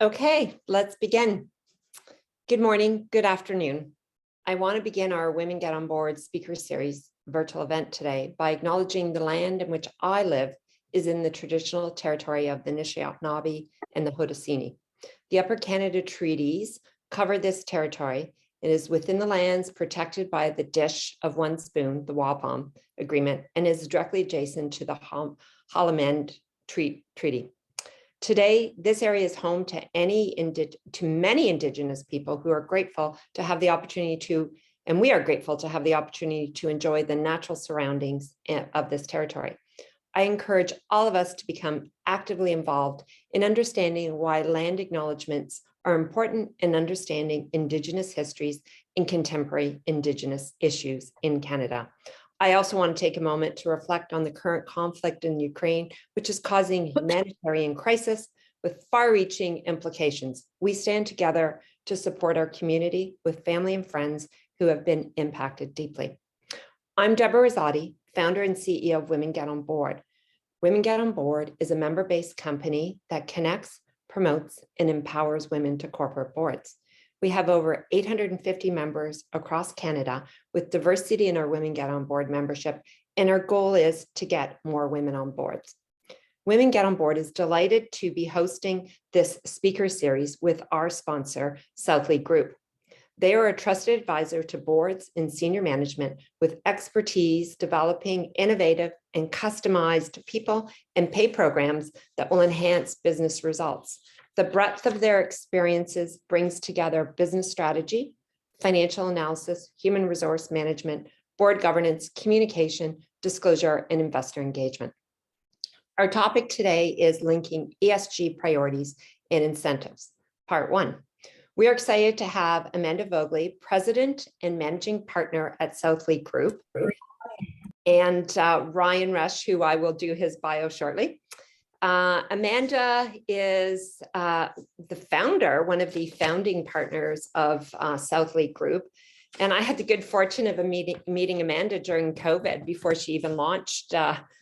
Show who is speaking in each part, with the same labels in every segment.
Speaker 1: Okay, let's begin. Good morning, good afternoon. I want to begin our Women Get On Board speaker series virtual event today by acknowledging the land in which I live is in the traditional territory of the Anishinaabe and the Haudenosaunee. The Upper Canada Treaties cover this territory. It is within the lands protected by the Dish of One Spoon, the Wampum Agreement, and is directly adjacent to the Holoman Treaty. Today, this area is home to many Indigenous people who are grateful to have the opportunity to, and we are grateful to have the opportunity to enjoy the natural surroundings of this territory. I encourage all of us to become actively involved in understanding why land acknowledgements are important in understanding Indigenous histories and contemporary Indigenous issues in Canada. I also want to take a moment to reflect on the current conflict in Ukraine, which is causing humanitarian crisis with far-reaching implications. We stand together to support our community with family and friends who have been impacted deeply. I'm Deborah Rosati, founder and CEO of Women Get On Board. Women Get On Board is a member-based company that connects, promotes, and empowers women to corporate boards. We have over 850 members across Canada with diversity in our Women Get On Board membership, and our goal is to get more women on boards. Women Get On Board is delighted to be hosting this speaker series with our sponsor, Southleigh Group. They are a trusted advisor to boards and senior management with expertise developing innovative and customized people and pay programs that will enhance business results. The breadth of their experiences brings together business strategy, financial analysis, human resource management, board governance, communication, disclosure, and investor engagement. Our topic today is linking ESG priorities and incentives, part one. We are excited to have Amanda Vogley, President and Managing Partner at Southleigh Group, and Ryan Rush, who I will do his bio shortly. Amanda is the founder, one of the founding partners of Southleigh Group. And I had the good fortune of meeting Amanda during COVID before she even launched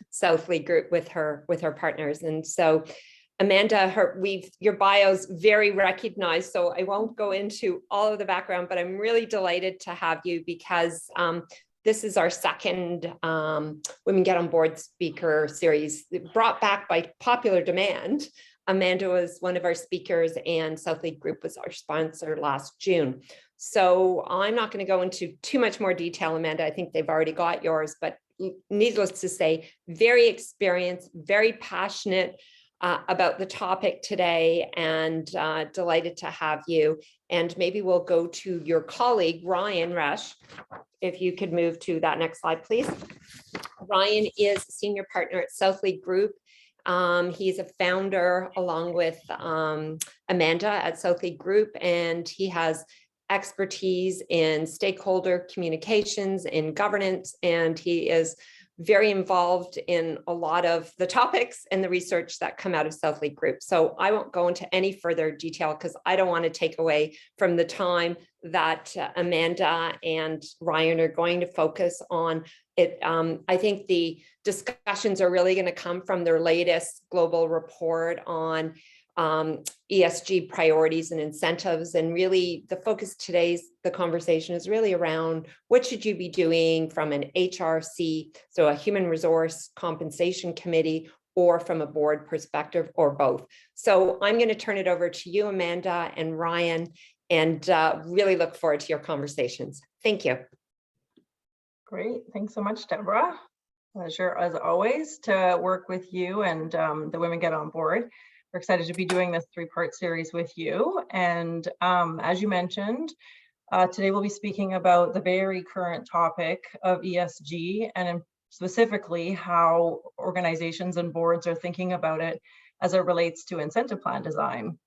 Speaker 1: Southleigh Group with her partners. And so Amanda, your bio's very recognized, so I won't go into all of the background, but I'm really delighted to have you because this is our second Women Get On Board speaker series brought back by popular demand. Amanda was one of our speakers and Southleigh Group was our sponsor last June. So I'm not going to go into too much more detail, Amanda. I think they've already got yours, but needless to say, very experienced, very passionate about the topic today, and delighted to have you. And maybe we'll go to your colleague, Ryan Rush. If you could move to that next slide, please. Ryan is senior partner at Southleigh Group. He's a founder along with Amanda at Southleigh Group, and he has expertise in stakeholder communications, in governance, and he is very involved in a lot of the topics and the research that come out of Southleigh Group. So I won't go into any further detail because I don't want to take away from the time that Amanda and Ryan are going to focus on it. I think the discussions are really going to come from their latest global report on ESG priorities and incentives. And really the focus the conversation is really around what should you be doing from an HRC, so a human resource compensation committee, or from a board perspective, or both. So I'm going to turn it over to you, Amanda and Ryan, and really look forward to your conversations. Thank you.
Speaker 2: Great. Thanks so much, Deborah. Pleasure, as always, to work with you and the Women Get On Board. We're excited to be doing this three-part series with you. And as you mentioned, today we'll be speaking about the very current topic of ESG, and specifically how organizations and boards are thinking about it as it relates to incentive plan design.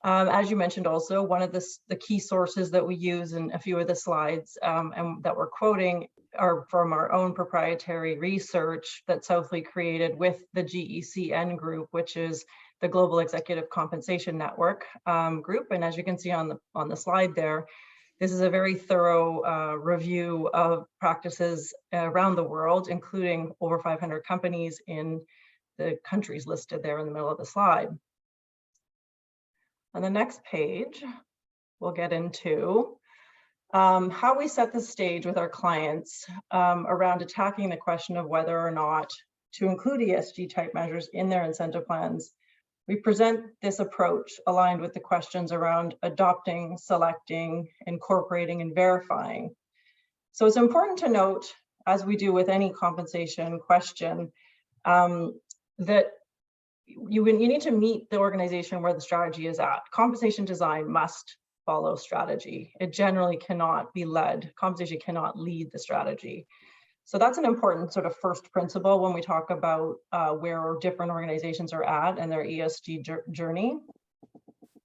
Speaker 2: As you mentioned also, one of the key sources that we use in a few of the slides and that we're quoting are from our own proprietary research that Southleigh created with the GECN group, which is the Global Executive Compensation Network group. And as you can see on the slide there, this is a very thorough review of practices around the world, including over 500 companies in the countries listed there in the middle of the slide. On the next page, we'll get into how we set the stage with our clients around attacking the question of whether or not to include ESG type measures in their incentive plans. We present this approach aligned with the questions around adopting, selecting, incorporating, and verifying. So it's important to note, as we do with any compensation question, that you need to meet the organization where the strategy is at. Compensation design must follow strategy. It generally cannot be led. Compensation cannot lead the strategy. So that's an important sort of first principle when we talk about where different organizations are at and their ESG journey.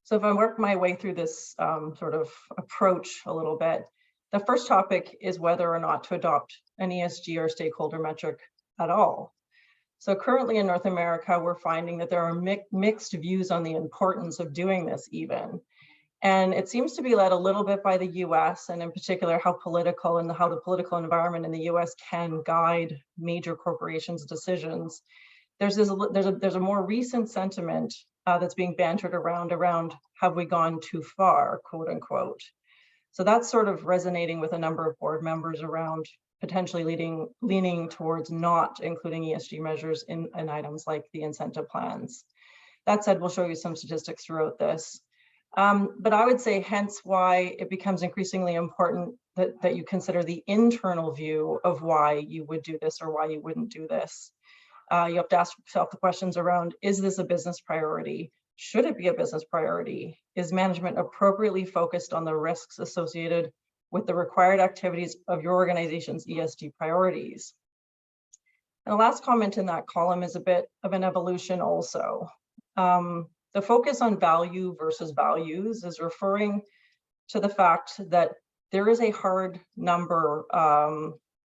Speaker 2: So if I work my way through this sort of approach a little bit, the first topic is whether or not to adopt an ESG or stakeholder metric at all. So currently in North America, we're finding that there are mixed views on the importance of doing this even. And it seems to be led a little bit by the US, and in particular how the political environment in the US can guide major corporations' decisions. There's a more recent sentiment that's being bantered around have we gone too far, quote unquote. So that's sort of resonating with a number of board members around potentially leaning towards not including ESG measures in items like the incentive plans. That said, we'll show you some statistics throughout this. But I would say hence why it becomes increasingly important that you consider the internal view of why you would do this or why you wouldn't do this. You have to ask yourself the questions around, is this a business priority? Should it be a business priority? Is management appropriately focused on the risks associated with the required activities of your organization's ESG priorities? And the last comment in that column is a bit of an evolution also. The focus on value versus values is referring to the fact that there is a hard number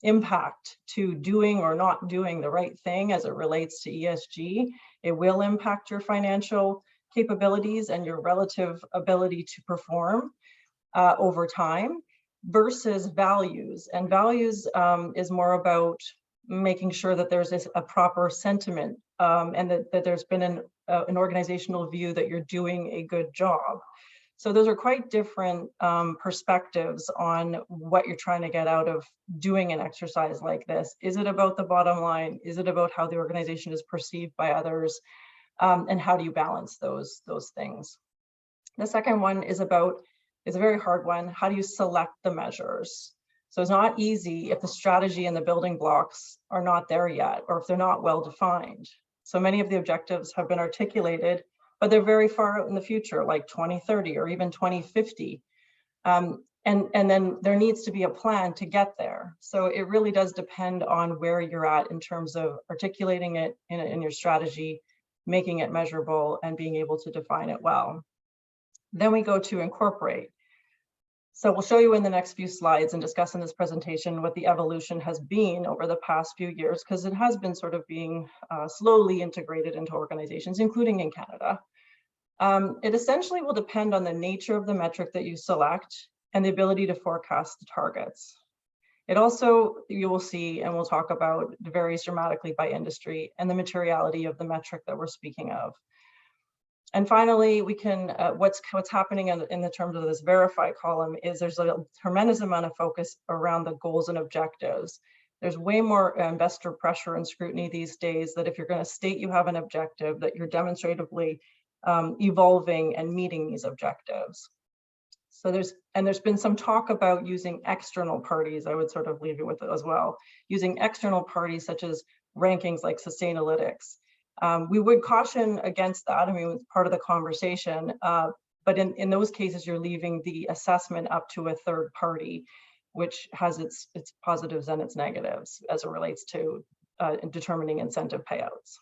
Speaker 2: impact to doing or not doing the right thing as it relates to ESG. It will impact your financial capabilities and your relative ability to perform over time versus values. And values is more about making sure that there's a proper sentiment and that there's been an organizational view that you're doing a good job. So those are quite different perspectives on what you're trying to get out of doing an exercise like this. Is it about the bottom line? Is it about how the organization is perceived by others? And how do you balance those things? The second one is a very hard one. How do you select the measures? So it's not easy if the strategy and the building blocks are not there yet, or if they're not well defined. So many of the objectives have been articulated, but they're very far out in the future, like 2030 or even 2050. And then there needs to be a plan to get there. So it really does depend on where you're at in terms of articulating it in your strategy, making it measurable, and being able to define it well. Then we go to incorporate. So we'll show you in the next few slides and discuss in this presentation what the evolution has been over the past few years, because it has been sort of being slowly integrated into organizations, including in Canada. It essentially will depend on the nature of the metric that you select and the ability to forecast the targets. It also, you will see, and we'll talk about, varies dramatically by industry and the materiality of the metric that we're speaking of. And finally, we can, what's happening in the terms of this verify column is there's a tremendous amount of focus around the goals and objectives. There's way more investor pressure and scrutiny these days that if you're going to state you have an objective, that you're demonstratively evolving and meeting these objectives. So there's been some talk about using external parties. I would sort of leave you with it as well, using external parties such as rankings like Sustainalytics. We would caution against that. I mean, it's part of the conversation, but in those cases, you're leaving the assessment up to a third party, which has its positives and its negatives as it relates to determining incentive payouts.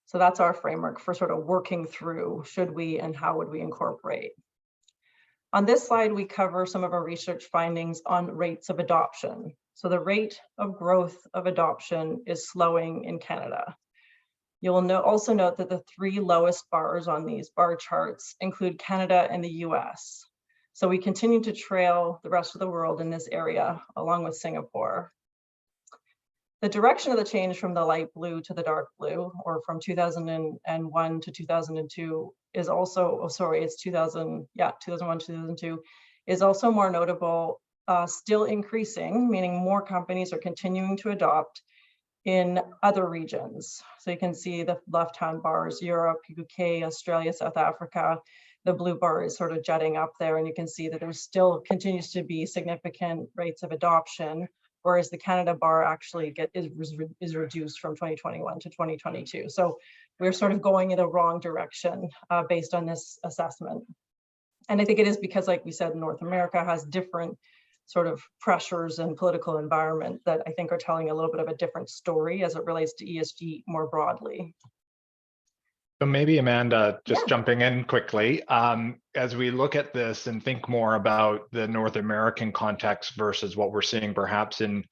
Speaker 2: So that's our framework for sort of working through, should we and how would we incorporate. On this slide, we cover some of our research findings on rates of adoption. So the rate of growth of adoption is slowing in Canada. You will also note that the three lowest bars on these bar charts include Canada and the US. So we continue to trail the rest of the world in this area, along with Singapore. The direction of the change from the light blue to the dark blue, or from 2001 to 2002 is also, it's 2001 to 2002, is also more notable, still increasing, meaning more companies are continuing to adopt in other regions. So you can see the left-hand bars, Europe, UK, Australia, South Africa. The blue bar is sort of jutting up there, and you can see that there still continues to be significant rates of adoption, whereas the Canada bar actually is reduced from 2021 to 2022. So we're sort of going in the wrong direction based on this assessment. And I think it is because, like we said, North America has different sort of pressures and political environment that I think are telling a little bit of a different story as it relates to ESG more broadly.
Speaker 3: So maybe Amanda, just jumping in quickly, as we look at this and think more about the North American context versus what we're seeing perhaps in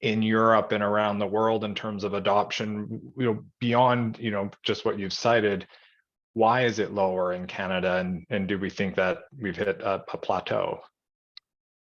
Speaker 3: Europe and around the world in terms of adoption, beyond just what you've cited, why is it lower in Canada, and do we think that we've hit a plateau?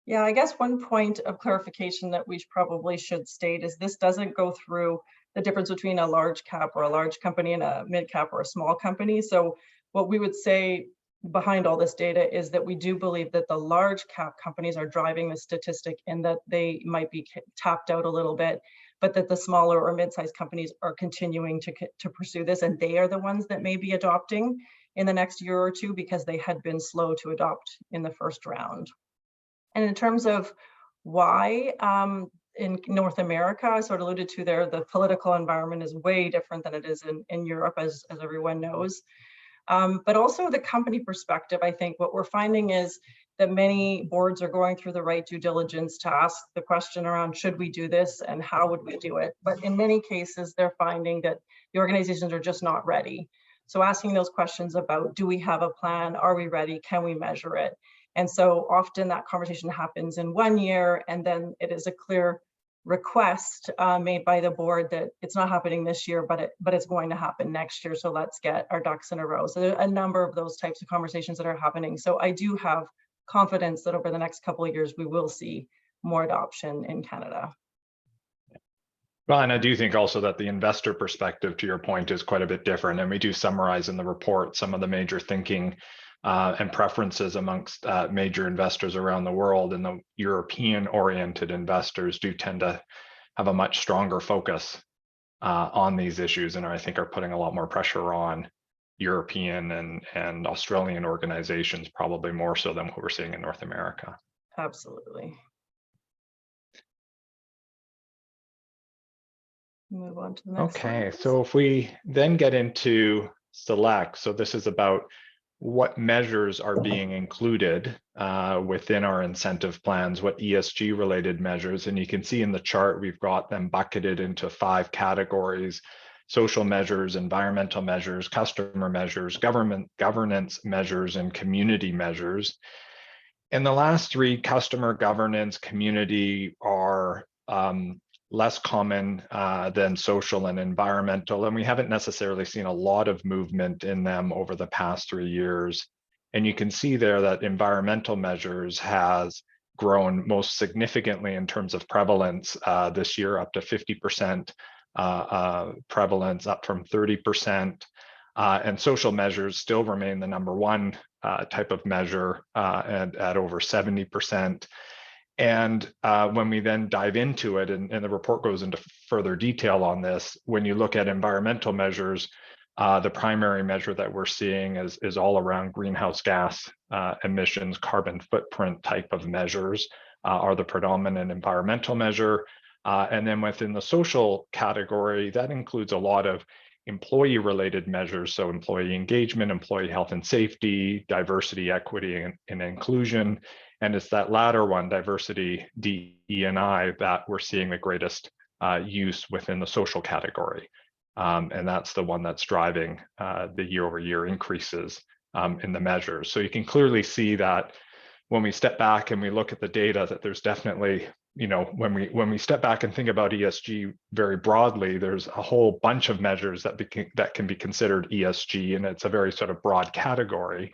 Speaker 2: Yeah, I guess one point of clarification that we probably should state is this doesn't go through the difference between a large cap or a large company and a mid cap or a small company. So what we would say behind all this data is that we do believe that the large cap companies are driving the statistic in that they might be tapped out a little bit, but that the smaller or mid-sized companies are continuing to pursue this, and they are the ones that may be adopting in the next year or two because they had been slow to adopt in the first round. And in terms of why, in North America, I sort of alluded to there, the political environment is way different than it is in Europe, as everyone knows. But also the company perspective, I think what we're finding is that many boards are going through the right due diligence to ask the question around, should we do this and how would we do it? But in many cases, they're finding that the organizations are just not ready. So asking those questions about, do we have a plan? Are we ready? Can we measure it? And so often that conversation happens in 1 year, and then it is a clear request made by the board that it's not happening this year, but it's going to happen next year. So let's get our ducks in a row. So there are a number of those types of conversations that are happening. So I do have confidence that over the next couple of years, we will see more adoption in Canada.
Speaker 3: Well, and I do think also that the investor perspective, to your point, is quite a bit different. And we do summarize in the report some of the major thinking and preferences amongst major investors around the world, and the European-oriented investors do tend to have a much stronger focus on these issues, and I think are putting a lot more pressure on European and Australian organizations, probably more so than what we're seeing in North America.
Speaker 2: Absolutely. Move on to the next
Speaker 3: Okay,
Speaker 2: slide.
Speaker 3: so if we then get into select, so this is about what measures are being included within our incentive plans, what ESG related measures, and you can see in the chart we've got them bucketed into 5 categories: social measures, environmental measures, customer measures, governance measures, and community measures. And the last 3, customer, governance, community, are less common than social and environmental, and we haven't necessarily seen a lot of movement in them over the past 3 years. And you can see there that environmental measures has grown most significantly in terms of prevalence this year, up to 50% prevalence, up from 30%. And social measures still remain the #1 type of measure at over 70%. And when we then dive into it, and the report goes into further detail on this, when you look at environmental measures, the primary measure that we're seeing is all around greenhouse gas emissions, carbon footprint type of measures are the predominant environmental measure. And then within the social category, that includes a lot of employee related measures, so employee engagement, employee health and safety, diversity, equity, and inclusion. And it's that latter one, diversity, DE&I, that we're seeing the greatest use within the social category. And that's the one that's driving the year-over-year increases in the measures. So you can clearly see that when we step back and we look at the data, that there's definitely, when we step back and think about ESG very broadly, there's a whole bunch of measures that can be considered ESG, and it's a very sort of broad category.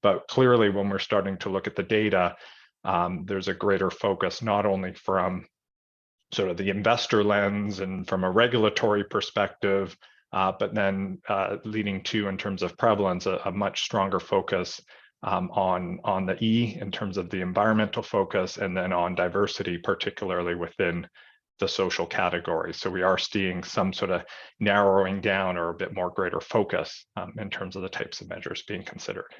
Speaker 3: But clearly, when we're starting to look at the data, there's a greater focus, not only from sort of the investor lens and from a regulatory perspective, but then leading to, in terms of prevalence, a much stronger focus on the E in terms of the environmental focus, and then on diversity, particularly within the social category. So we are seeing some sort of narrowing down or a bit more greater focus in terms of the types of measures being considered.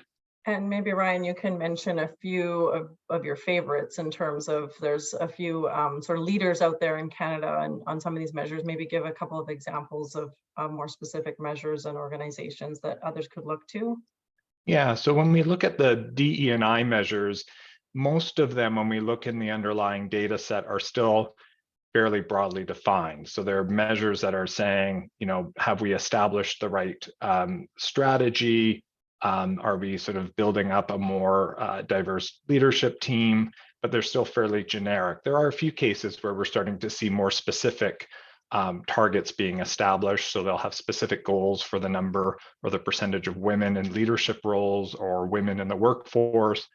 Speaker 2: And maybe Ryan, you can mention a few of your favorites in terms of, there's a few sort of leaders out there in Canada and on some of these measures. Maybe give a couple of examples of more specific measures and organizations that others could look to.
Speaker 3: Yeah, so when we look at the DE&I measures, most of them, when we look in the underlying data set, are still fairly broadly defined. So there are measures that are saying, have we established the right strategy? Are we sort of building up a more diverse leadership team? But they're still fairly generic. There are a few cases where we're starting to see more specific targets being established. So they'll have specific goals for the number or the percentage of women in leadership roles or women in the workforce.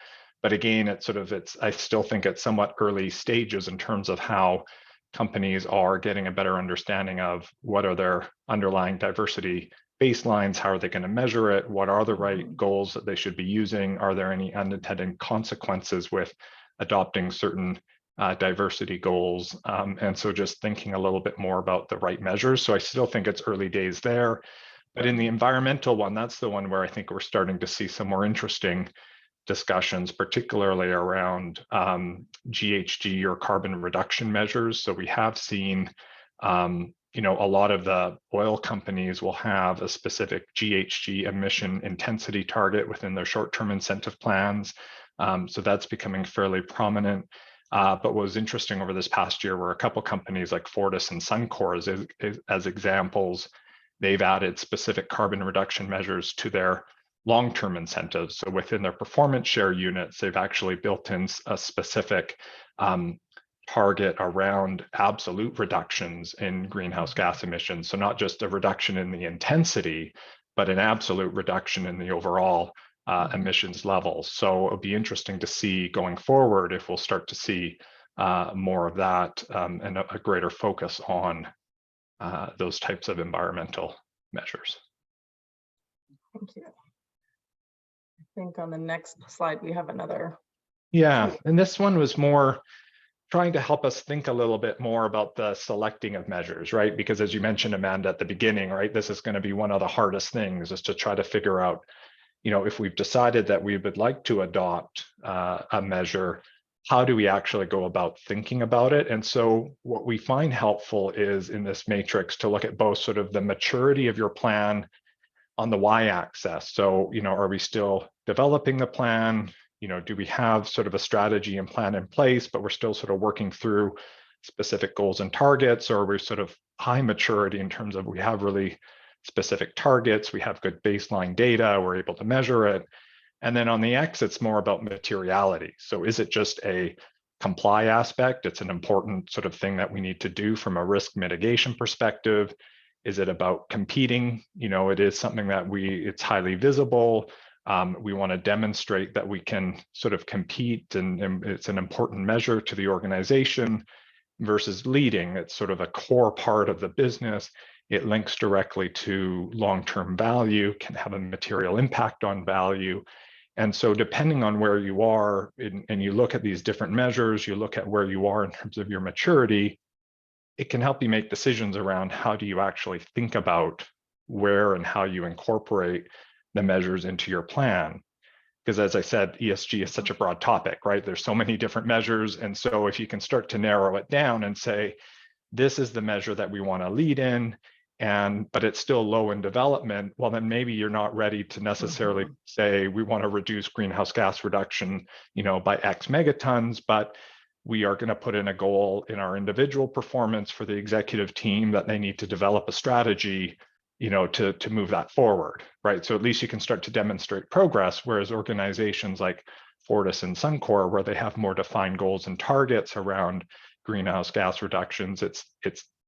Speaker 3: But again, I still think it's somewhat early stages in terms of how companies are getting a better understanding of what are their underlying diversity baselines, how are they going to measure it, what are the right goals that they should be using, are there any unintended consequences with adopting certain diversity goals, and so just thinking a little bit more about the right measures. So I still think it's early days there, but in the environmental one, that's the one where I think we're starting to see some more interesting discussions, particularly around GHG or carbon reduction measures. So we have seen, a lot of the oil companies will have a specific GHG emission intensity target within their short-term incentive plans. So that's becoming fairly prominent. But what was interesting over this past year were a couple companies like Fortis and Suncor as examples. They've added specific carbon reduction measures to their long-term incentives. So within their performance share units, they've actually built in a specific target around absolute reductions in greenhouse gas emissions. So not just a reduction in the intensity, but an absolute reduction in the overall emissions levels. So it'll be interesting to see going forward if we'll start to see more of that and a greater focus on those types of environmental measures.
Speaker 2: Thank you. I think on the next slide, we have another.
Speaker 3: Yeah, and this one was more trying to help us think a little bit more about the selecting of measures, right? Because as you mentioned, Amanda, at the beginning, right, this is going to be one of the hardest things, is to try to figure out, if we've decided that we would like to adopt a measure, how do we actually go about thinking about it? And so what we find helpful is in this matrix to look at both sort of the maturity of your plan on the y-axis. So, are we still developing the plan? Do we have sort of a strategy and plan in place, but we're still sort of working through specific goals and targets, or are we sort of high maturity in terms of we have really specific targets, we have good baseline data, we're able to measure it. And then on the X, it's more about materiality. So is it just a comply aspect? It's an important sort of thing that we need to do from a risk mitigation perspective. Is it about competing? It is something that it's highly visible. We want to demonstrate that we can sort of compete, and it's an important measure to the organization versus leading. It's sort of a core part of the business. It links directly to long-term value, can have a material impact on value. And so depending on where you are, and you look at these different measures, you look at where you are in terms of your maturity, it can help you make decisions around how do you actually think about where and how you incorporate the measures into your plan. Because as I said, ESG is such a broad topic, right? There's so many different measures. And so if you can start to narrow it down and say, this is the measure that we want to lead in, but it's still low in development, well, then maybe you're not ready to necessarily say we want to reduce greenhouse gas reduction, by X megatons, but we are going to put in a goal in our individual performance for the executive team that they need to develop a strategy, to move that forward, right? So at least you can start to demonstrate progress, whereas organizations like Fortis and Suncor, where they have more defined goals and targets around greenhouse gas reductions, it's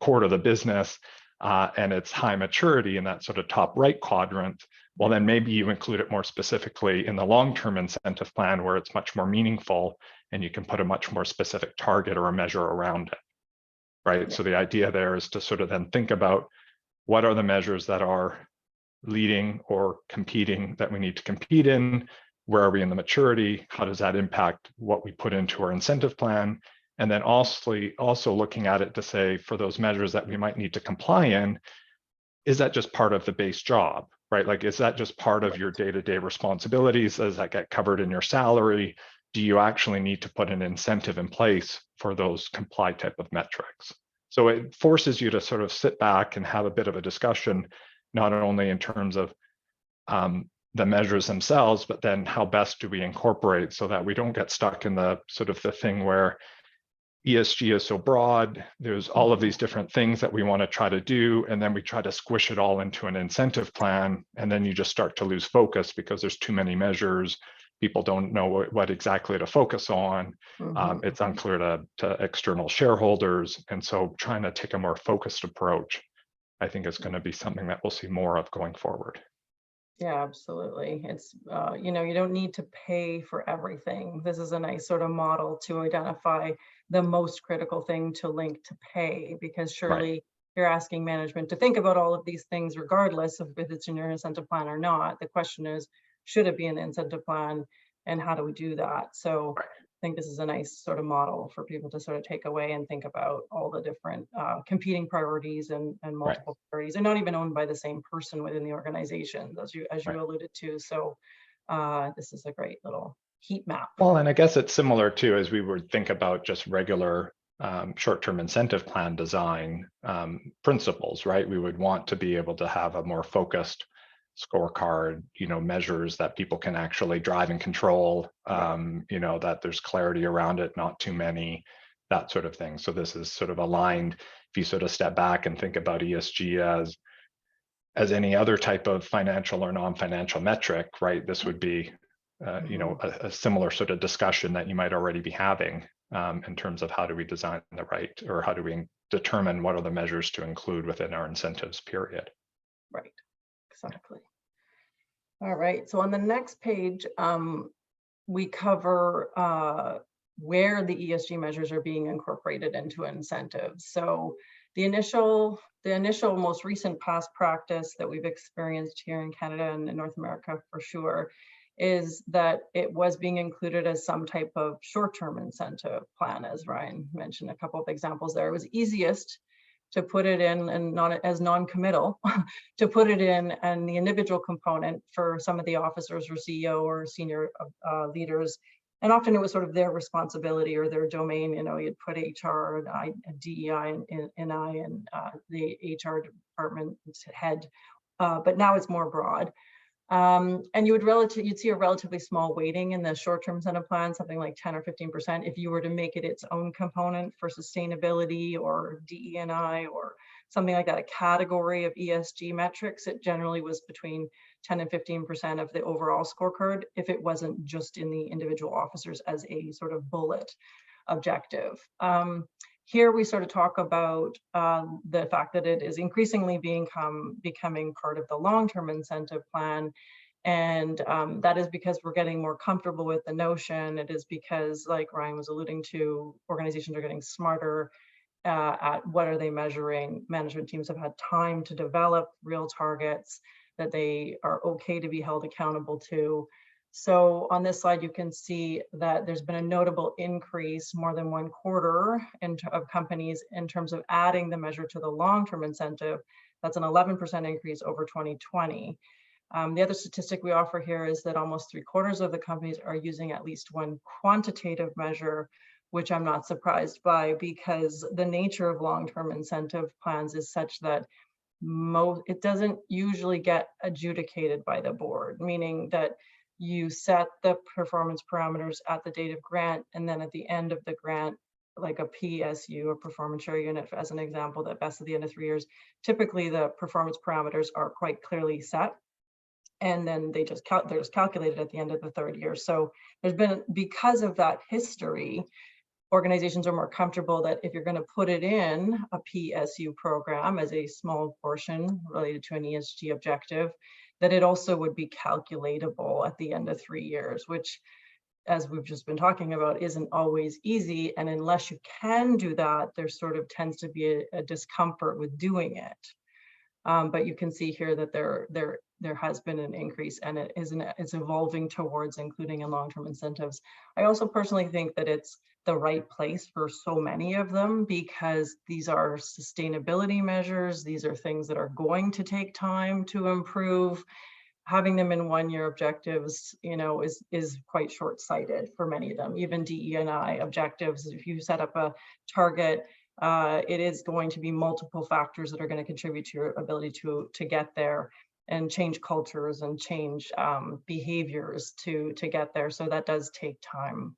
Speaker 3: core to the business, and it's high maturity in that sort of top right quadrant. Well, then maybe you include it more specifically in the long-term incentive plan, where it's much more meaningful and you can put a much more specific target or a measure around it, right?
Speaker 2: Yeah.
Speaker 3: So the idea there is to sort of then think about what are the measures that are leading or competing that we need to compete in? Where are we in the maturity? How does that impact what we put into our incentive plan? And then also looking at it to say, for those measures that we might need to comply in, is that just part of the base job, right? Like, is that just part of your day-to-day responsibilities? Does that get covered in your salary? Do you actually need to put an incentive in place for those comply type of metrics? So it forces you to sort of sit back and have a bit of a discussion, not only in terms of the measures themselves, but then how best do we incorporate so that we don't get stuck in the sort of the thing where ESG is so broad, there's all of these different things that we want to try to do, and then we try to squish it all into an incentive plan, and then you just start to lose focus because there's too many measures. People don't know what exactly to focus on. It's unclear to external shareholders, and so trying to take a more focused approach, I think, is going to be something that we'll see more of going forward.
Speaker 2: Yeah, absolutely. It's, you know, you don't need to pay for everything. This is a nice sort of model to identify the most critical thing to link to pay, because surely you're asking management to think about all of these things regardless of if it's in your incentive plan or not. The question is, should it be in the incentive plan, and how do we do that? So I think this is a nice sort of model for people to sort of take away and think about all the different competing priorities and multiple priorities, and not even owned by the same person within the organization, as you alluded to. So this is a great little heat map.
Speaker 3: Well, and I guess it's similar too, as we would think about just regular short-term incentive plan design principles, right? We would want to be able to have a more focused scorecard, you know, measures that people can actually drive and control, you know, that there's clarity around it, not too many, that sort of thing. So this is sort of aligned. If you sort of step back and think about ESG as any other type of financial or non-financial metric, right? This would be, you know, a similar sort of discussion that you might already be having in terms of how do we design the right, or how do we determine what are the measures to include within our incentives period.
Speaker 2: Right, exactly. All right, so on the next page, we cover where the ESG measures are being incorporated into incentives. So the initial most recent past practice that we've experienced here in Canada and in North America for sure is that it was being included as some type of short-term incentive plan, as Ryan mentioned a couple of examples there. It was easiest to put it in, and not as non-committal, to put it in and the individual component for some of the officers or CEO or senior leaders. And often it was sort of their responsibility or their domain. You know, you'd put HR and DEI and the HR department head, but now it's more broad. And you'd see a relatively small weighting in the short-term incentive plan, something like 10 or 15%. If you were to make it its own component for sustainability or DE&I or something like that, a category of ESG metrics, it generally was between 10 and 15% of the overall scorecard, if it wasn't just in the individual officers as a sort of bullet objective. Here we sort of talk about the fact that it is increasingly becoming part of the long-term incentive plan. And that is because we're getting more comfortable with the notion. It is because, like Ryan was alluding to, organizations are getting smarter at what are they measuring. Management teams have had time to develop real targets that they are okay to be held accountable to. So on this slide, you can see that there's been a notable increase, more than 1/4 of companies in terms of adding the measure to the long-term incentive. That's an 11% increase over 2020. The other statistic we offer here is that almost 3/4 of the companies are using at least one quantitative measure, which I'm not surprised by, because the nature of long-term incentive plans is such that it doesn't usually get adjudicated by the board, meaning that you set the performance parameters at the date of grant, and then at the end of the grant, like a PSU, a performance share unit, as an example, that vests at the end of 3 years, typically the performance parameters are quite clearly set, and then they're just calculated at the end of the 3rd year. So there's been, because of that history, organizations are more comfortable that if you're going to put it in a PSU program as a small portion related to an ESG objective, that it also would be calculatable at the end of 3 years, which as we've just been talking about, isn't always easy. And unless you can do that, there sort of tends to be a discomfort with doing it. But you can see here that there has been an increase, and it's evolving towards including in long-term incentives. I also personally think that it's the right place for so many of them, because these are sustainability measures. These are things that are going to take time to improve. Having them in one-year objectives, is quite short-sighted for many of them. Even DE&I objectives, if you set up a target, it is going to be multiple factors that are going to contribute to your ability to get there, and change cultures and change behaviors to get there. So that does take time.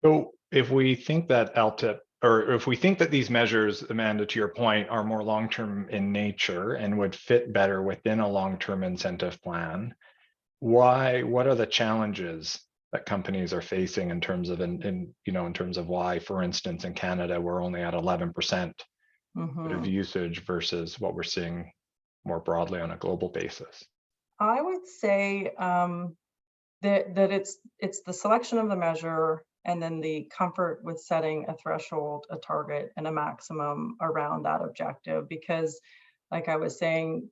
Speaker 3: So if we think that LTIP, or if we think that these measures, Amanda, to your point, are more long-term in nature and would fit better within a long-term incentive plan, what are the challenges that companies are facing in terms of in terms of why, for instance, in Canada, we're only at 11% of usage versus what we're seeing more broadly on a global basis?
Speaker 2: I would say that it's the selection of the measure, and then the comfort with setting a threshold, a target, and a maximum around that objective. Because, like I was saying,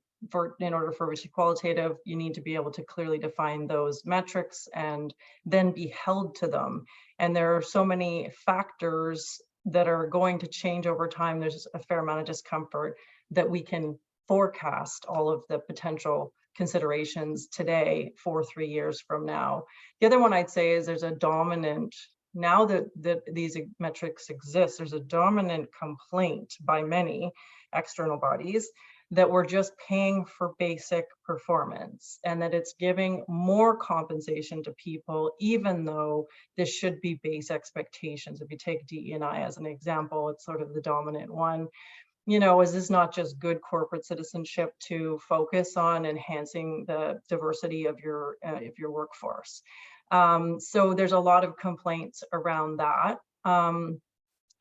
Speaker 2: in order for it to be qualitative, you need to be able to clearly define those metrics and then be held to them. And there are so many factors that are going to change over time. There's a fair amount of discomfort that we can forecast all of the potential considerations today for 3 years from now. The other one I'd say is there's a dominant, now that these metrics exist, there's a dominant complaint by many external bodies that we're just paying for basic performance, and that it's giving more compensation to people, even though this should be base expectations. If you take DE&I as an example, it's sort of the dominant one. Is this not just good corporate citizenship to focus on enhancing the diversity of your workforce? So there's a lot of complaints around that. And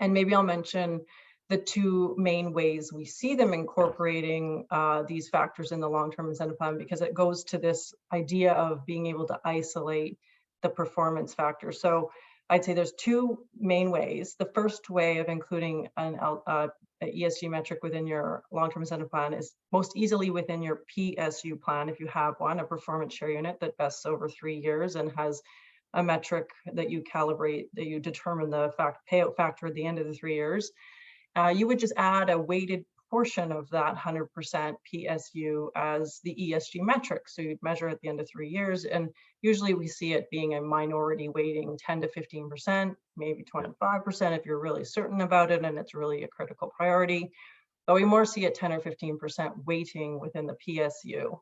Speaker 2: maybe I'll mention the two main ways we see them incorporating these factors in the long-term incentive plan, because it goes to this idea of being able to isolate the performance factors. So I'd say there's two main ways. The first way of including an ESG metric within your long-term incentive plan is most easily within your PSU plan, if you have one, a performance share unit that vests over 3 years and has a metric that you calibrate, that you determine the payout factor at the end of the 3 years. You would just add a weighted portion of that 100% PSU as the ESG metric. So you'd measure at the end of 3 years, and usually we see it being a minority weighting, 10 to 15%, maybe 25% if you're really certain about it and it's really a critical priority. But we more see a 10 or 15% weighting within the PSU.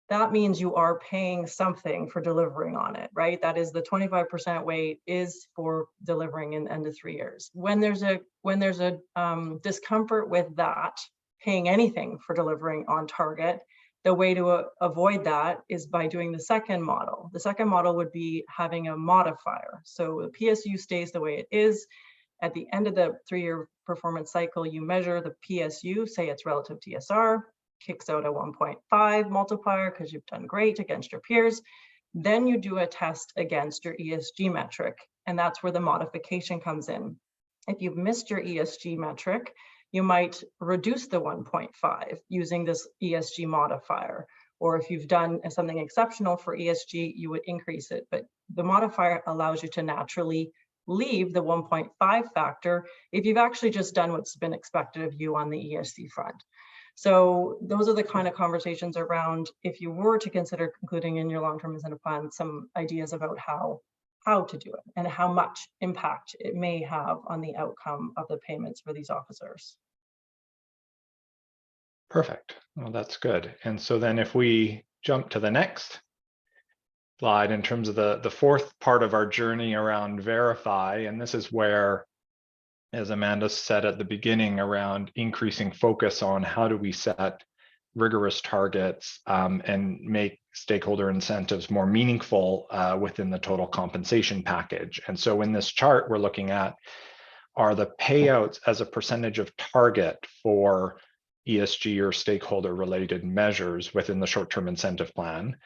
Speaker 2: That means you are paying something for delivering on it, right? That is, the 25% weight is for delivering in the end of 3 years. When there's a discomfort with that, paying anything for delivering on target, the way to avoid that is by doing the second model. The second model would be having a modifier. So the PSU stays the way it is. At the end of the 3-year performance cycle, you measure the PSU, say it's relative TSR, kicks out a 1.5 multiplier because you've done great against your peers. Then you do a test against your ESG metric, and that's where the modification comes in. If you've missed your ESG metric, you might reduce the 1.5 using this ESG modifier. Or if you've done something exceptional for ESG, you would increase it. But the modifier allows you to naturally leave the 1.5 factor if you've actually just done what's been expected of you on the ESG front. So those are the kind of conversations around, if you were to consider including in your long-term incentive plan, some ideas about how to do it and how much impact it may have on the outcome of the payments for these officers.
Speaker 3: Perfect. Well, that's good. And so then if we jump to the next slide in terms of the fourth part of our journey around verify, and this is where, as Amanda said at the beginning, around increasing focus on how do we set rigorous targets and make stakeholder incentives more meaningful within the total compensation package. And so in this chart, we're looking at are the payouts as a percentage of target for ESG or stakeholder related measures within the short-term incentive plan.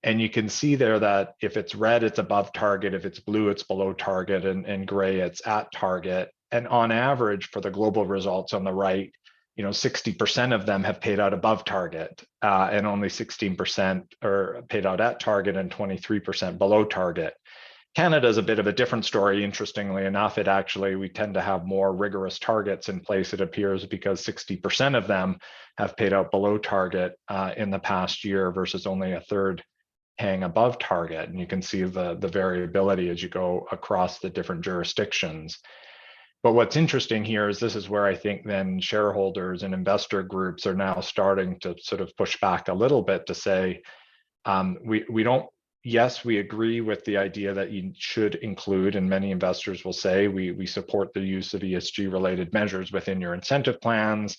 Speaker 3: And you can see there that if it's red, it's above target. If it's blue, it's below target, and gray, it's at target. And on average, for the global results on the right, 60% of them have paid out above target, and only 16% are paid out at target, and 23% below target. Canada is a bit of a different story. Interestingly enough, we tend to have more rigorous targets in place, it appears, because 60% of them have paid out below target in the past year versus only a third paying above target. And you can see the variability as you go across the different jurisdictions. But what's interesting here is this is where I think then shareholders and investor groups are now starting to sort of push back a little bit to say, we don't, yes, we agree with the idea that you should include, and many investors will say, we support the use of ESG related measures within your incentive plans.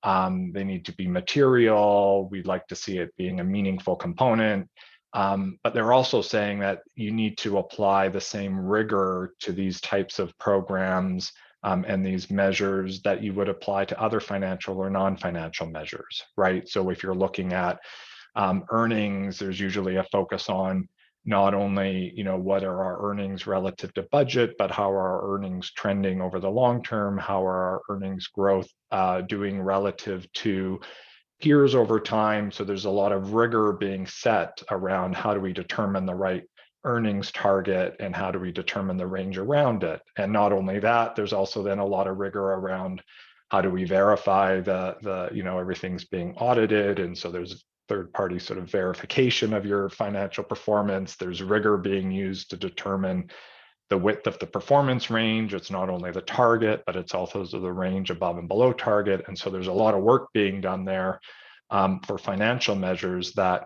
Speaker 3: They need to be material. We'd like to see it being a meaningful component. But they're also saying that you need to apply the same rigor to these types of programs and these measures that you would apply to other financial or non-financial measures, right? So if you're looking at earnings, there's usually a focus on not only, what are our earnings relative to budget, but how are our earnings trending over the long term? How are our earnings growth doing relative to peers over time? So there's a lot of rigor being set around how do we determine the right earnings target and how do we determine the range around it. And not only that, there's also then a lot of rigor around how do we verify the everything's being audited. And so there's third-party sort of verification of your financial performance. There's rigor being used to determine the width of the performance range. It's not only the target, but it's also the range above and below target. And so there's a lot of work being done there for financial measures that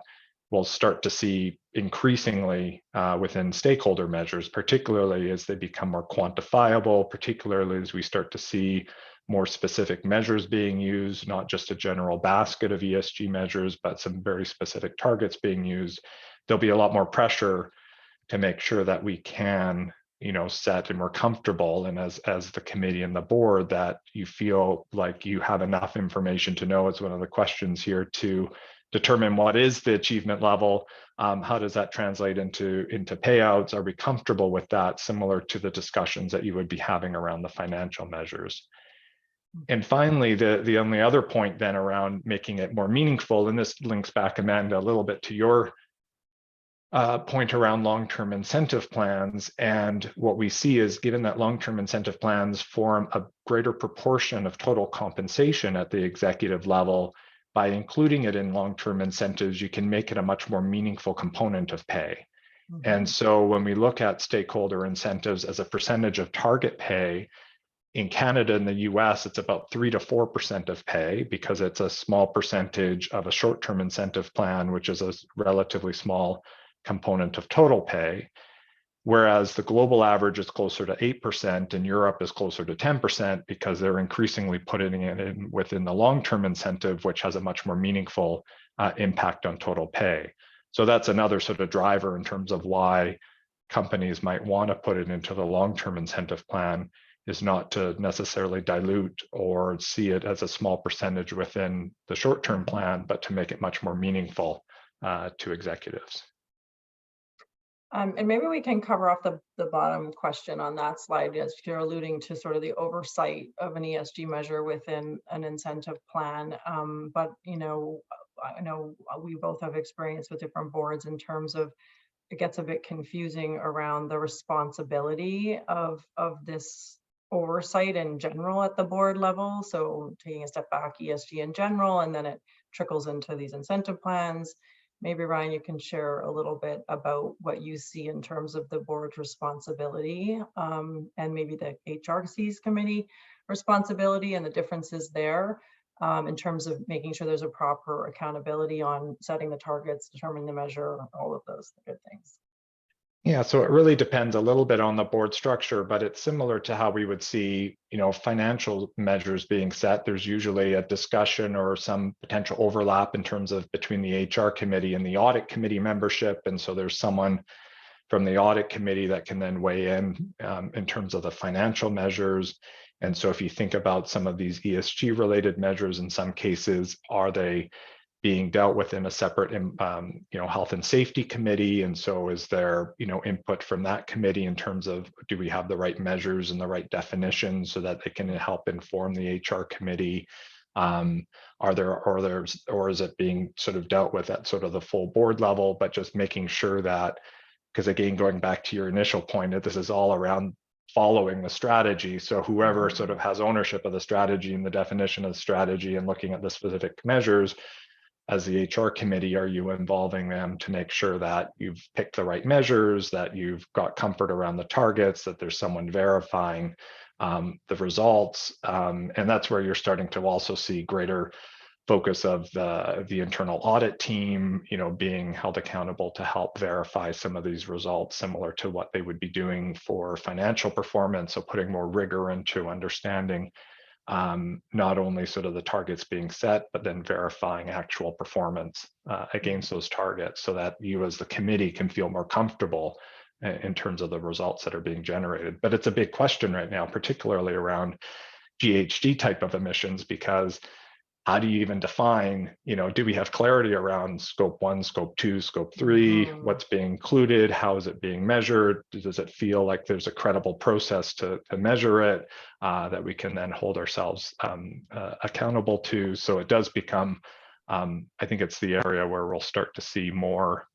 Speaker 3: we'll start to see increasingly within stakeholder measures, particularly as they become more quantifiable, particularly as we start to see more specific measures being used, not just a general basket of ESG measures, but some very specific targets being used. There'll be a lot more pressure to make sure that we can, set and we're comfortable, and as the committee and the board, that you feel like you have enough information to know. It's one of the questions here to determine what is the achievement level. How does that translate into payouts? Are we comfortable with that? Similar to the discussions that you would be having around the financial measures. And finally, the only other point then around making it more meaningful, and this links back, Amanda, a little bit to your point around long-term incentive plans. And what we see is, given that long-term incentive plans form a greater proportion of total compensation at the executive level, by including it in long-term incentives, you can make it a much more meaningful component of pay. Mm-hmm. And so when we look at stakeholder incentives as a percentage of target pay, in Canada and the US, it's about 3 to 4% of pay, because it's a small percentage of a short-term incentive plan, which is a relatively small component of total pay. Whereas the global average is closer to 8% and Europe is closer to 10%, because they're increasingly putting it in within the long-term incentive, which has a much more meaningful impact on total pay. So that's another sort of driver in terms of why companies might want to put it into the long-term incentive plan, is not to necessarily dilute or see it as a small percentage within the short-term plan, but to make it much more meaningful to executives.
Speaker 2: And maybe we can cover off the bottom question on that slide, as you're alluding to sort of the oversight of an ESG measure within an incentive plan. But, I know we both have experience with different boards in terms of, it gets a bit confusing around the responsibility of this oversight in general at the board level. So taking a step back, ESG in general, and then it trickles into these incentive plans. Maybe Ryan, you can share a little bit about what you see in terms of the board's responsibility and maybe the HRC's committee responsibility and the differences there in terms of making sure there's a proper accountability on setting the targets, determining the measure, all of those good things.
Speaker 3: Yeah, so it really depends a little bit on the board structure, but it's similar to how we would see, financial measures being set. There's usually a discussion or some potential overlap in terms of between the HR committee and the audit committee membership. And so there's someone from the audit committee that can then weigh in terms of the financial measures. And so if you think about some of these ESG related measures, in some cases, are they being dealt with in a separate, health and safety committee? And so is there, input from that committee in terms of, do we have the right measures and the right definitions so that they can help inform the HR committee? Or is it being sort of dealt with at sort of the full board level, but just making sure that, because again, going back to your initial point, that this is all around following the strategy. So whoever sort of has ownership of the strategy and the definition of the strategy and looking at the specific measures, as the HR committee, are you involving them to make sure that you've picked the right measures, that you've got comfort around the targets, that there's someone verifying the results? And that's where you're starting to also see greater focus of the internal audit team, being held accountable to help verify some of these results, similar to what they would be doing for financial performance. So putting more rigor into understanding not only sort of the targets being set, but then verifying actual performance against those targets, so that you as the committee can feel more comfortable in terms of the results that are being generated. But it's a big question right now, particularly around GHG type of emissions, because how do you even define, do we have clarity around scope 1, scope 2, scope 3, what's being included, how is it being measured? Does it feel like there's a credible process to measure it that we can then hold ourselves accountable to? So it does become, I think it's the area where we'll start to see more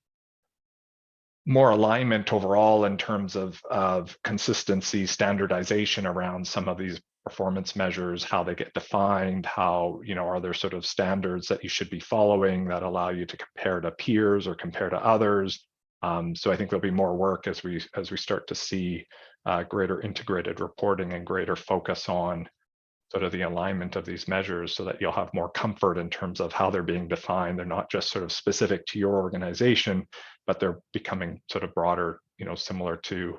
Speaker 3: alignment overall in terms of consistency, standardization around some of these performance measures, how they get defined, how, are there sort of standards that you should be following that allow you to compare to peers or compare to others? So I think there'll be more work as we start to see greater integrated reporting and greater focus on sort of the alignment of these measures, so that you'll have more comfort in terms of how they're being defined. They're not just sort of specific to your organization, but they're becoming sort of broader, similar to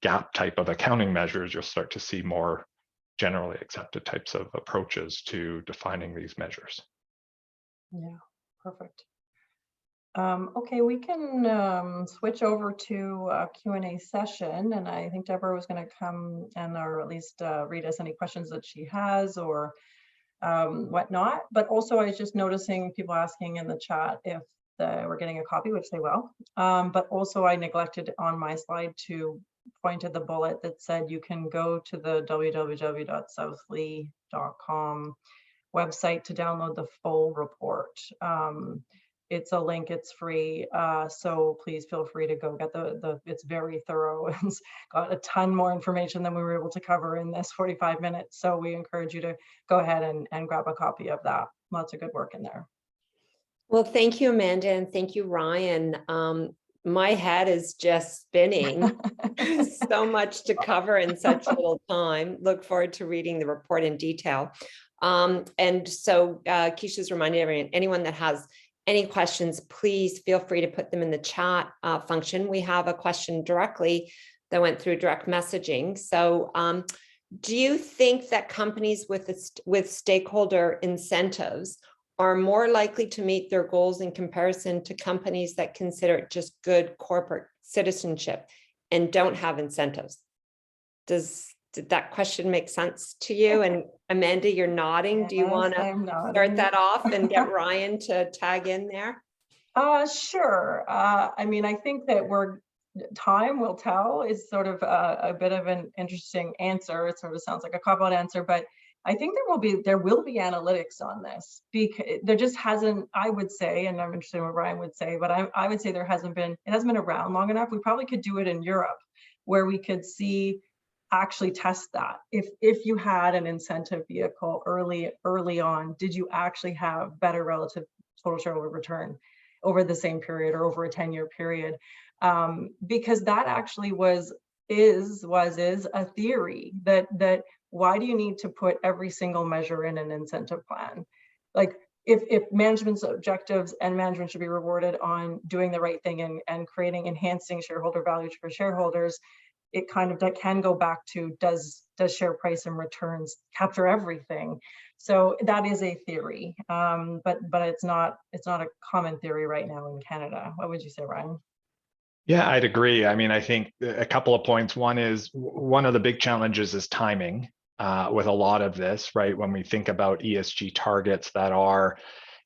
Speaker 3: GAP type of accounting measures. You'll start to see more generally accepted types of approaches to defining these measures.
Speaker 2: Yeah, perfect. Okay, we can switch over to a Q&A session, and I think Deborah was going to come and or at least read us any questions that she has or whatnot. But also, I was just noticing people asking in the chat if we're getting a copy, which they will. But also, I neglected on my slide to point at the bullet that said you can go to the www.southlee.com website to download the full report. It's a link, it's free, so please feel free to go get it's very thorough. It's got a ton more information than we were able to cover in this 45 minutes. So we encourage you to go ahead and grab a copy of that. Lots of good work in there.
Speaker 1: Well, thank you, Amanda, and thank you, Ryan. My head is just spinning. So much to cover in such little time. Look forward to reading the report in detail. And so Keisha's reminding anyone that has any questions, please feel free to put them in the chat function. We have a question directly that went through direct messaging. So do you think that companies with stakeholder incentives are more likely to meet their goals in comparison to companies that consider it just good corporate citizenship and don't have incentives? Did that question make sense to you? And Amanda, you're nodding.
Speaker 2: Yes,
Speaker 1: do you want to start that off and get Ryan to tag in there?
Speaker 2: Sure. I mean, I think that time will tell is sort of a bit of an interesting answer. It sort of sounds like a cop-out answer, but I think there will be analytics on this, because there just hasn't, I would say, and I'm interested in what Ryan would say, but I would say it hasn't been around long enough. We probably could do it in Europe, where we could actually test that. If you had an incentive vehicle early on, did you actually have better relative total shareholder return over the same period or over a 10-year period? Because that actually is a theory that why do you need to put every single measure in an incentive plan? Like if management's objectives and management should be rewarded on doing the right thing and enhancing shareholder value for shareholders, it kind of can go back to does share price and returns capture everything? So that is a theory, but it's not a common theory right now in Canada. What would you say, Ryan?
Speaker 3: Yeah, I'd agree. I mean, I think a couple of points. One is, one of the big challenges is timing with a lot of this, right? When we think about ESG targets that are,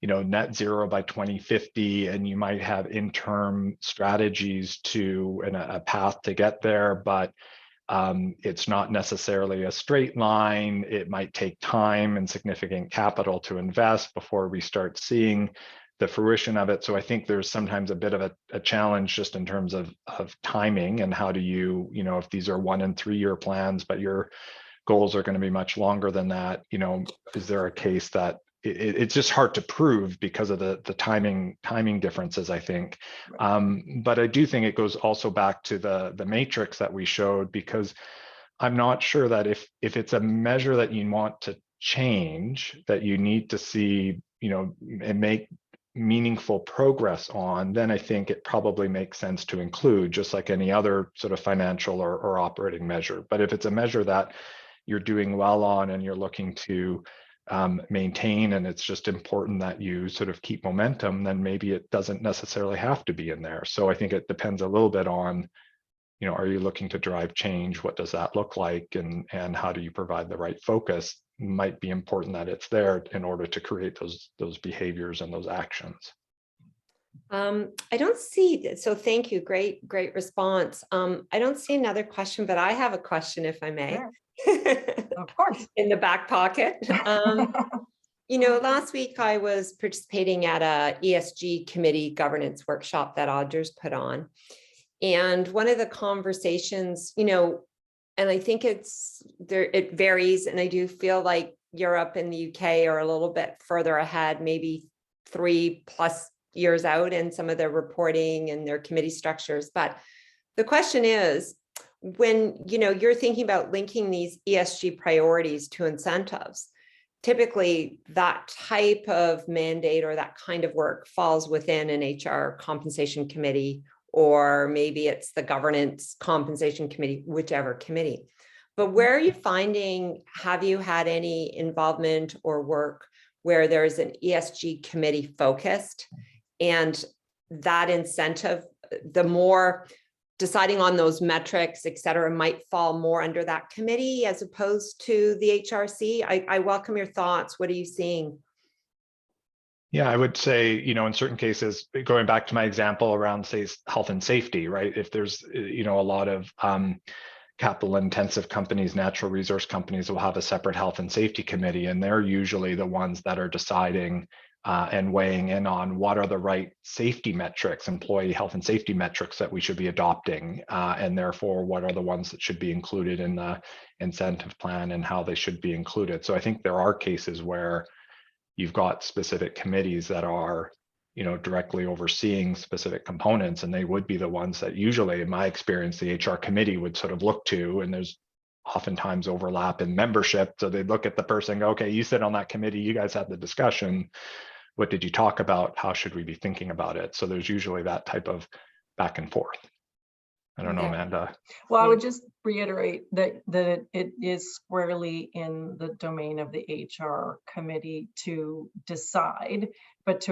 Speaker 3: net zero by 2050, and you might have interim strategies and a path to get there, but it's not necessarily a straight line. It might take time and significant capital to invest before we start seeing the fruition of it. So I think there's sometimes a bit of a challenge just in terms of timing, and how do you, if these are 1 and 3 year plans, but your goals are going to be much longer than that, is there a case that it's just hard to prove because of the timing differences, I think. But I do think it goes also back to the matrix that we showed, because I'm not sure that if it's a measure that you want to change, that you need to see, and make meaningful progress on, then I think it probably makes sense to include, just like any other sort of financial or operating measure. But if it's a measure that you're doing well on and you're looking to maintain, and it's just important that you sort of keep momentum, then maybe it doesn't necessarily have to be in there. So I think it depends a little bit on, are you looking to drive change? What does that look like? And how do you provide the right focus? Might be important that it's there in order to create those behaviors and those actions.
Speaker 1: I don't see, so thank you, great response. I don't see another question, but I have a question, if I may.
Speaker 2: Sure. Of course.
Speaker 1: In the back pocket. Last week I was participating at a ESG committee governance workshop that Auders put on. And one of the conversations, and I think it varies, and I do feel like Europe and the UK are a little bit further ahead, maybe 3+ years out in some of their reporting and their committee structures. But the question is, when you're thinking about linking these ESG priorities to incentives, typically that type of mandate or that kind of work falls within an HR compensation committee, or maybe it's the governance compensation committee, whichever committee. But where are you finding, have you had any involvement or work where there's an ESG committee focused, and that incentive, the more deciding on those metrics, et cetera, might fall more under that committee as opposed to the HRC? I welcome your thoughts. What are you seeing?
Speaker 3: Yeah, I would say, in certain cases, going back to my example around, say, health and safety, right? If there's, a lot of capital intensive companies, natural resource companies will have a separate health and safety committee, and they're usually the ones that are deciding and weighing in on what are the right safety metrics, employee health and safety metrics that we should be adopting, and therefore what are the ones that should be included in the incentive plan and how they should be included. So I think there are cases where you've got specific committees that are, directly overseeing specific components, and they would be the ones that usually, in my experience, the HR committee would sort of look to, and there's oftentimes overlap in membership. So they look at the person and go, okay, you sit on that committee, you guys had the discussion. What did you talk about? How should we be thinking about it? So there's usually that type of back and forth. I don't know, Amanda.
Speaker 2: Well, I would just reiterate that it is squarely in the domain of the HR committee to decide, but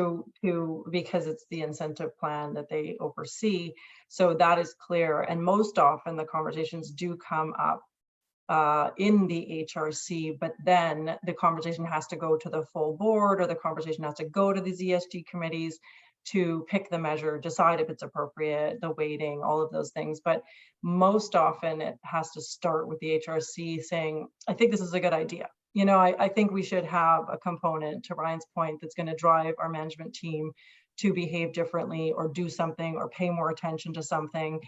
Speaker 2: because it's the incentive plan that they oversee. So that is clear. And most often the conversations do come up in the HRC, but then the conversation has to go to the full board, or the conversation has to go to these ESG committees to pick the measure, decide if it's appropriate, the weighting, all of those things. But most often it has to start with the HRC saying, I think this is a good idea. I think we should have a component, to Ryan's point, that's going to drive our management team to behave differently or do something or pay more attention to something.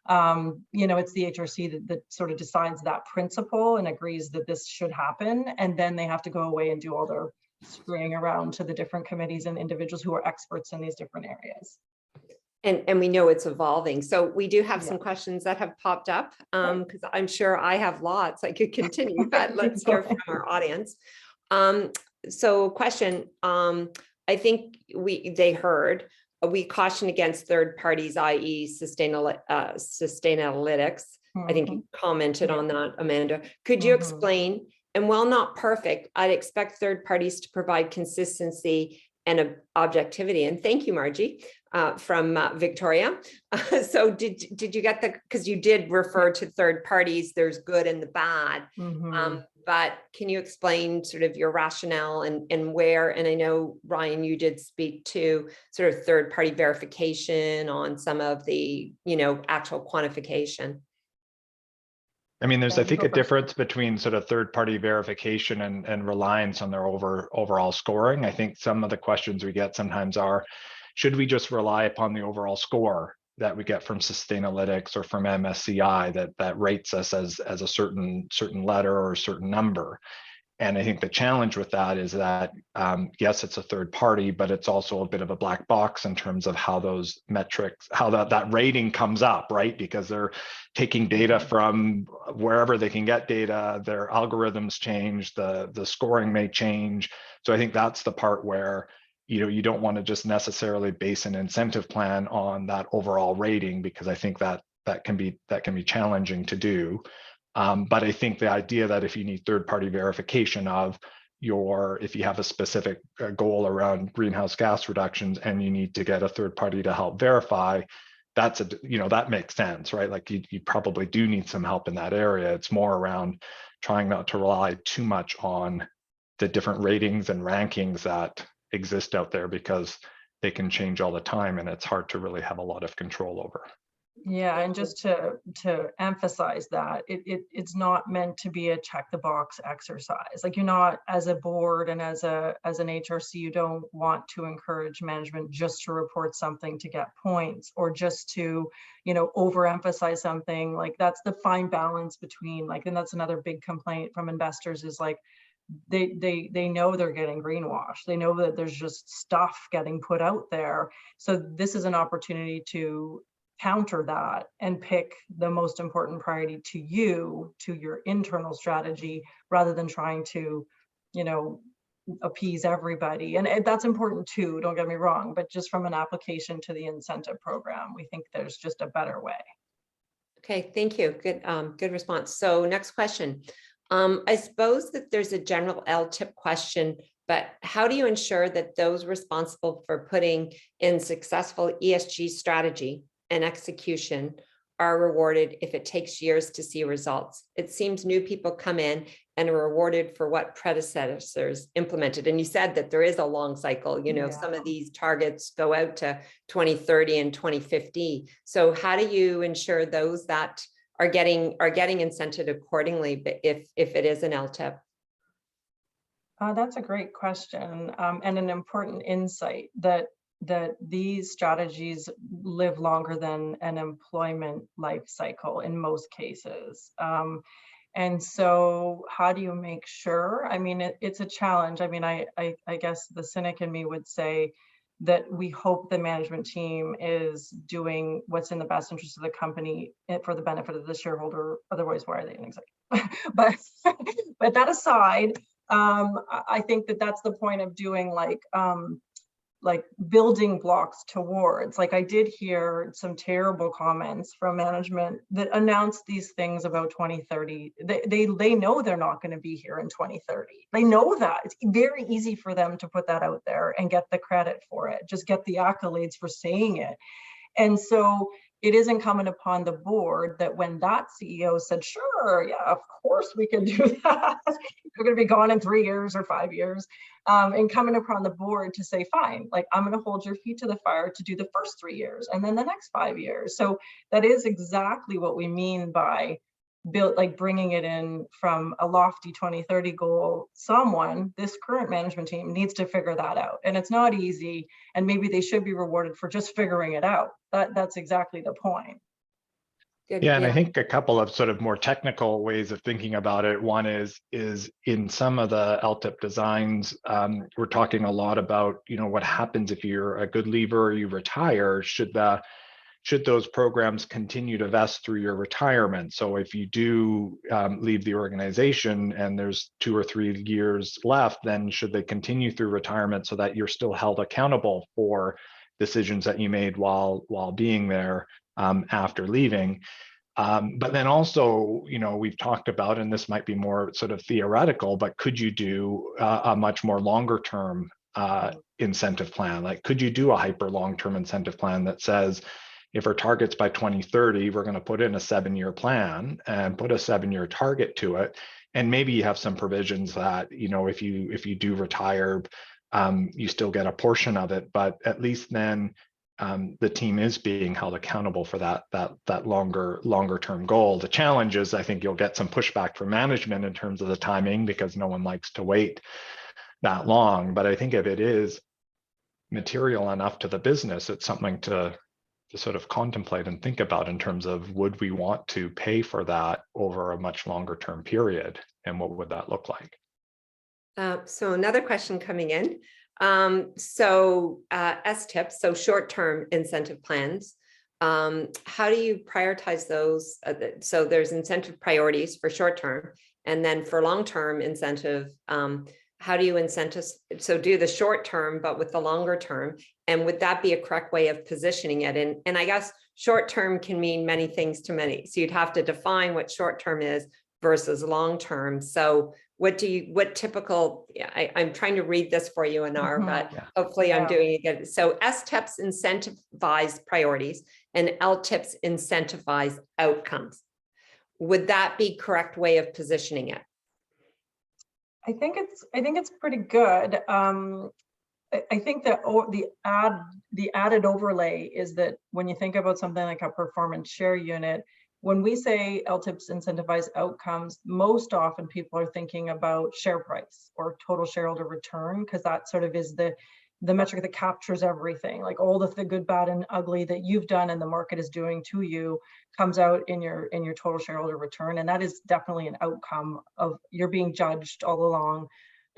Speaker 2: It's the HRC that sort of decides that principle and agrees that this should happen. And then they have to go away and do all their screwing around to the different committees and individuals who are experts in these different areas.
Speaker 1: And we know it's evolving. So we do have some questions that have popped up, because I'm sure I have lots. I could continue, but let's hear from our audience. So question, I think they heard, we caution against third parties, i.e. Sustainalytics. I think you commented on that, Amanda. Could you explain? And while not perfect, I'd expect third parties to provide consistency and objectivity. And thank you, Margie, from Victoria. So did you get because you did refer to third parties, there's good and the bad. But can you explain sort of your rationale and where, and I know, Ryan, you did speak to sort of third party verification on some of the, actual quantification.
Speaker 3: I mean, there's, I think, a difference between sort of third-party verification and reliance on their overall scoring. I think some of the questions we get sometimes are, should we just rely upon the overall score that we get from Sustainalytics or from MSCI that rates us as a certain letter or a certain number? And I think the challenge with that is that, yes, it's a third party, but it's also a bit of a black box in terms of how those metrics, how that rating comes up, right? Because they're taking data from wherever they can get data, their algorithms change, the scoring may change. So I think that's the part where, you don't want to just necessarily base an incentive plan on that overall rating, because I think that can be challenging to do. But I think the idea that if you need third-party verification of if you have a specific goal around greenhouse gas reductions and you need to get a third party to help verify, that makes sense, right? Like you probably do need some help in that area. It's more around trying not to rely too much on the different ratings and rankings that exist out there, because they can change all the time and it's hard to really have a lot of control over.
Speaker 2: Yeah, and just to emphasize that it's not meant to be a check the box exercise. Like, you're not, as a board and as an HRC, you don't want to encourage management just to report something to get points, or just to overemphasize something. Like, that's the fine balance between, like, and that's another big complaint from investors, is like they know they're getting greenwashed. They know that there's just stuff getting put out there. So this is an opportunity to counter that and pick the most important priority to your internal strategy, rather than trying to, appease everybody. And that's important too, don't get me wrong, but just from an application to the incentive program, we think there's just a better way.
Speaker 1: Okay, thank you. Good response. So next question. I suppose that there's a general LTIP question, but how do you ensure that those responsible for putting in successful ESG strategy and execution are rewarded if it takes years to see results? It seems new people come in and are rewarded for what predecessors implemented. And you said that there is a long cycle, some of these targets go out to 2030 and 2050. So how do you ensure those that are getting incented accordingly, but if it is an LTIP?
Speaker 2: That's a great question, and an important insight, that these strategies live longer than an employment life cycle in most cases. And so how do you make sure? I mean, it's a challenge. I mean, I guess the cynic in me would say that we hope the management team is doing what's in the best interest of the company for the benefit of the shareholder. Otherwise, why are they an executive? but that aside, I think that's the point of doing like building blocks towards. Like, I did hear some terrible comments from management that announced these things about 2030. They know they're not going to be here in 2030. They know that. It's very easy for them to put that out there and get the credit for it, just get the accolades for saying it. And so it is incumbent upon the board that when that CEO said, sure, yeah, of course we can do that, we're going to be gone in 3 years or 5 years, incumbent upon the board to say, fine, like, I'm going to hold your feet to the fire to do the first 3 years and then the next 5 years. So that is exactly what we mean by bringing it in from a lofty 2030 goal. This current management team needs to figure that out, and it's not easy, and maybe they should be rewarded for just figuring it out. That's exactly the point.
Speaker 1: Good.
Speaker 3: Yeah, and I think a couple of sort of more technical ways of thinking about it. One is in some of the LTIP designs, we're talking a lot about, what happens if you're a good leaver or you retire. Should those programs continue to vest through your retirement? So if you do leave the organization and there's 2 or 3 years left, then should they continue through retirement so that you're still held accountable for decisions that you made while being there after leaving? But then also, we've talked about, and this might be more sort of theoretical, but could you do a much more longer term incentive plan? Like, could you do a hyper long-term incentive plan that says, if our target's by 2030, we're going to put in a 7-year plan and put a 7-year target to it. And maybe you have some provisions that, if you do retire, you still get a portion of it, but at least then the team is being held accountable for that longer term goal. The challenge is, I think you'll get some pushback from management in terms of the timing, because no one likes to wait that long. But I think if it is material enough to the business, it's something to sort of contemplate and think about in terms of, would we want to pay for that over a much longer term period, and what would that look like?
Speaker 1: So another question coming in. STIPs, so short-term incentive plans. How do you prioritize those? So there's incentive priorities for short-term, and then for long-term incentive, how do you incentivize? So do the short-term, but with the longer term, and would that be a correct way of positioning it? And I guess short-term can mean many things to many. So you'd have to define what short-term is versus long-term. So what typical, I'm trying to read this for you, Anar, but hopefully I'm doing it good. So STIPs incentivize priorities and LTIPs incentivize outcomes. Would that be correct way of positioning it?
Speaker 2: I think it's pretty good. I think that the added overlay is that when you think about something like a performance share unit, when we say LTIPs incentivize outcomes, most often people are thinking about share price or total shareholder return, because that sort of is the metric that captures everything. Like all the good, bad, and ugly that you've done and the market is doing to you comes out in your total shareholder return, and that is definitely an outcome of you're being judged all along.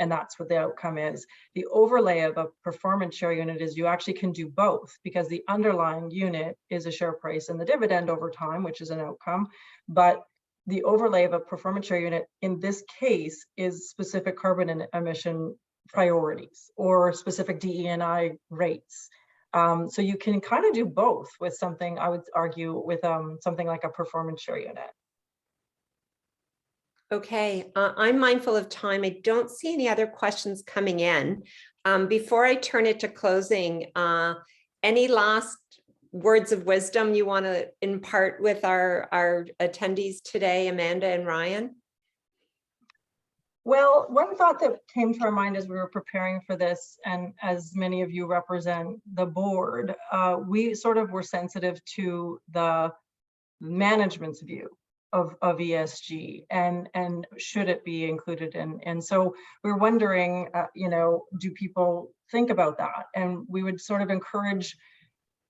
Speaker 2: And that's what the outcome is. The overlay of a performance share unit is you actually can do both, because the underlying unit is a share price and the dividend over time, which is an outcome. But the overlay of a performance share unit in this case is specific carbon emission priorities or specific DE&I rates. So you can kind of do both with something, I would argue, with something like a performance share unit.
Speaker 1: Okay, I'm mindful of time. I don't see any other questions coming in. Before I turn it to closing, any last words of wisdom you want to impart with our attendees today, Amanda and Ryan?
Speaker 2: Well, one thought that came to our mind as we were preparing for this, and as many of you represent the board, we sort of were sensitive to the management's view of ESG and should it be included in. And so we're wondering, do people think about that? And we would sort of encourage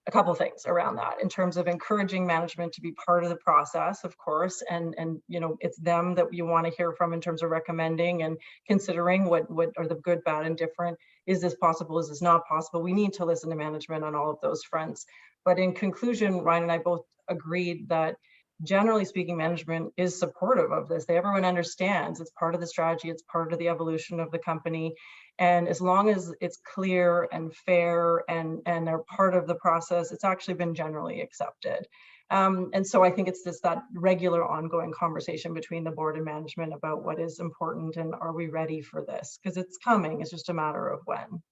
Speaker 2: a couple of things around that in terms of encouraging management to be part of the process, of course, and it's them that you want to hear from in terms of recommending and considering what are the good, bad, and different. Is this possible? Is this not possible? We need to listen to management on all of those fronts. But in conclusion, Ryan and I both agreed that generally speaking, management is supportive of this. Everyone understands it's part of the strategy, it's part of the evolution of the company. And as long as it's clear and fair and they're part of the process, it's actually been generally accepted. And so I think it's that regular ongoing conversation between the board and management about what is important and are we ready for this? Because it's coming, it's just a matter of when.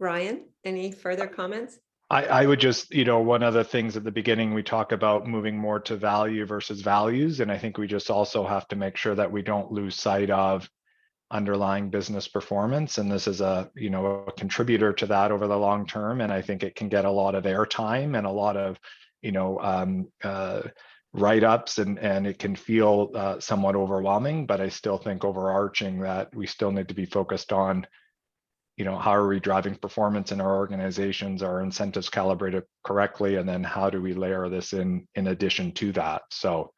Speaker 1: Ryan, any further comments?
Speaker 3: I would just, one of the things at the beginning, we talk about moving more to value versus values. And I think we just also have to make sure that we don't lose sight of underlying business performance. And this is a contributor to that over the long term. And I think it can get a lot of airtime and a lot of, write-ups and it can feel somewhat overwhelming, but I still think overarching that we still need to be focused on how are we driving performance in our organizations, our incentives calibrated correctly, and then how do we layer this in addition to that? So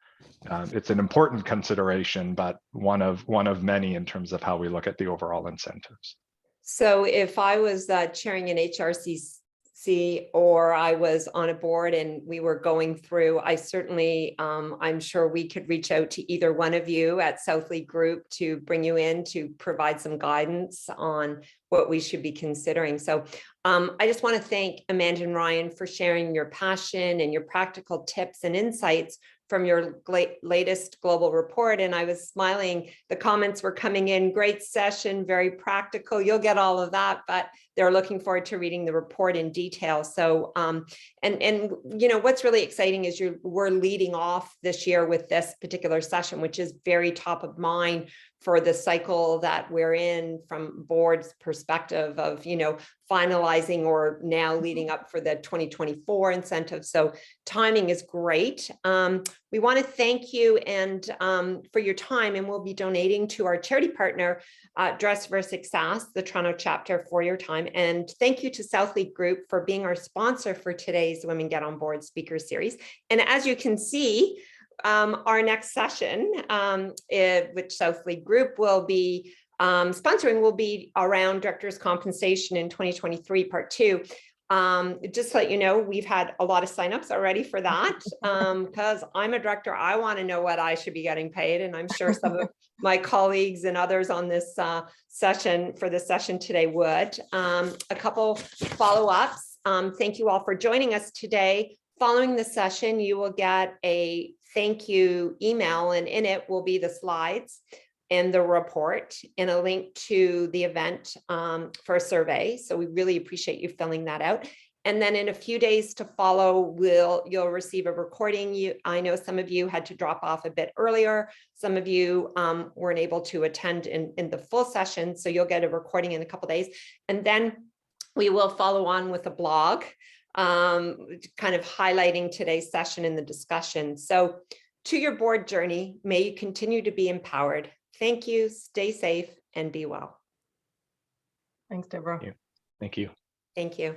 Speaker 3: it's an important consideration, but one of many in terms of how we look at the overall incentives.
Speaker 1: So if I was chairing an HRCC or I was on a board and we were going through, I certainly, I'm sure we could reach out to either one of you at Southleigh Group to bring you in to provide some guidance on what we should be considering. So I just want to thank Amanda and Ryan for sharing your passion and your practical tips and insights from your latest global report. And I was smiling, the comments were coming in, great session, very practical. You'll get all of that, but they're looking forward to reading the report in detail. So, and you know, what's really exciting is we're leading off this year with this particular session, which is very top of mind for the cycle that we're in from board's perspective of, you know, finalizing or now leading up for the 2024 incentive. So timing is great. We want to thank you and for your time, and we'll be donating to our charity partner, Dress for Success, the Toronto chapter, for your time. And thank you to Southleaf Group for being our sponsor for today's Women Get On Board speaker series. And as you can see, our next session, which Southleaf Group will be sponsoring, will be around directors' compensation in 2023, part 2. Just to let you know, we've had a lot of signups already for that because I'm a director. I want to know what I should be getting paid. And I'm sure some of my colleagues and others on this session for the session today would. A couple follow-ups. Thank you all for joining us today. Following the session, you will get a thank you email, and in it will be the slides and the report and a link to the event for a survey. So we really appreciate you filling that out. And then in a few days to follow, you'll receive a recording. I know some of you had to drop off a bit earlier. Some of you weren't able to attend in the full session. So you'll get a recording in a couple of days. And then we will follow on with a blog kind of highlighting today's session in the discussion. So to your board journey, may you continue to be empowered. Thank you, stay safe, and be well.
Speaker 2: Thanks, Deborah.
Speaker 3: Thank you.
Speaker 1: Thank you.